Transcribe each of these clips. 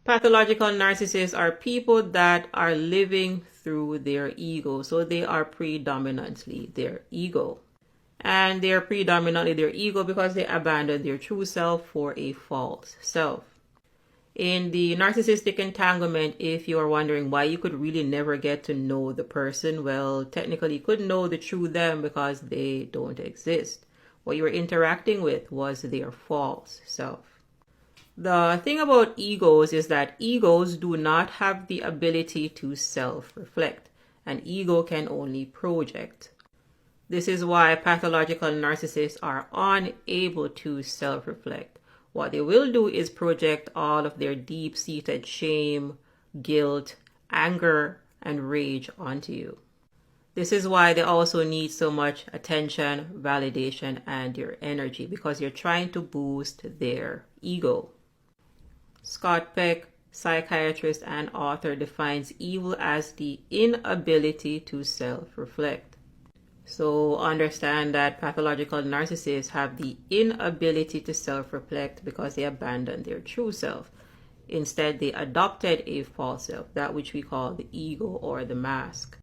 Pathological narcissists are people that are living through their ego. So they are predominantly their ego. And they are predominantly their ego because they abandon their true self for a false self. In the narcissistic entanglement, if you are wondering why you could really never get to know the person, well, technically you couldn't know the true them because they don't exist. What you were interacting with was their false self. The thing about egos is that egos do not have the ability to self-reflect. An ego can only project. This is why pathological narcissists are unable to self-reflect. What they will do is project all of their deep-seated shame, guilt, anger, and rage onto you. This is why they also need so much attention, validation, and your energy, because you're trying to boost their ego. Scott Peck, psychiatrist and author, defines evil as the inability to self-reflect. So understand that pathological narcissists have the inability to self-reflect because they abandoned their true self. Instead, they adopted a false self, that which we call the ego or the mask.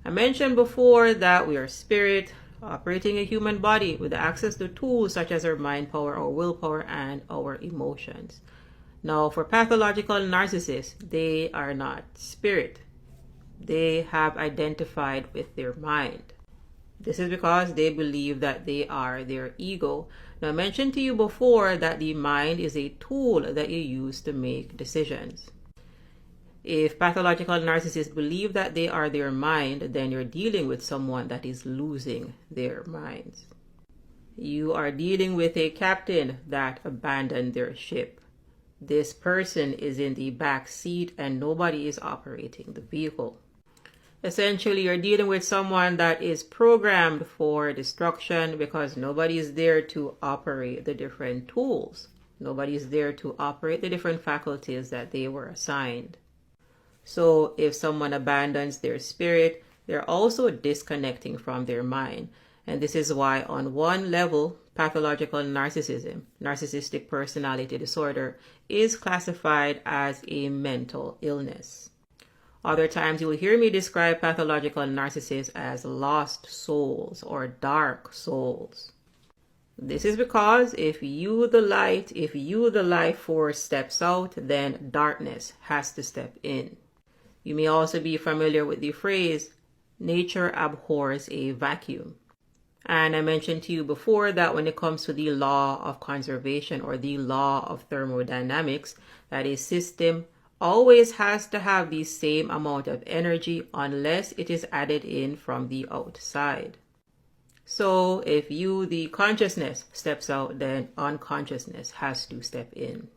I mentioned before that we are spirit operating a human body with access to tools such as our mind power, our willpower, and our emotions. Now, for pathological narcissists, they are not spirit. They have identified with their mind. This is because they believe that they are their ego. Now, I mentioned to you before that the mind is a tool that you use to make decisions. If pathological narcissists believe that they are their mind, then you're dealing with someone that is losing their minds. You are dealing with a captain that abandoned their ship. This person is in the back seat and nobody is operating the vehicle. Essentially, you're dealing with someone that is programmed for destruction because nobody is there to operate the different tools. Nobody is there to operate the different faculties that they were assigned. So if someone abandons their spirit, they're also disconnecting from their mind. And this is why on one level, pathological narcissism, narcissistic personality disorder, is classified as a mental illness. Other times you will hear me describe pathological narcissists as lost souls or dark souls. This is because if you, the life force, steps out, then darkness has to step in. You may also be familiar with the phrase, nature abhors a vacuum. And I mentioned to you before that when it comes to the law of conservation or the law of thermodynamics, that a system always has to have the same amount of energy unless it is added in from the outside. So if you, the consciousness, steps out, then unconsciousness has to step in.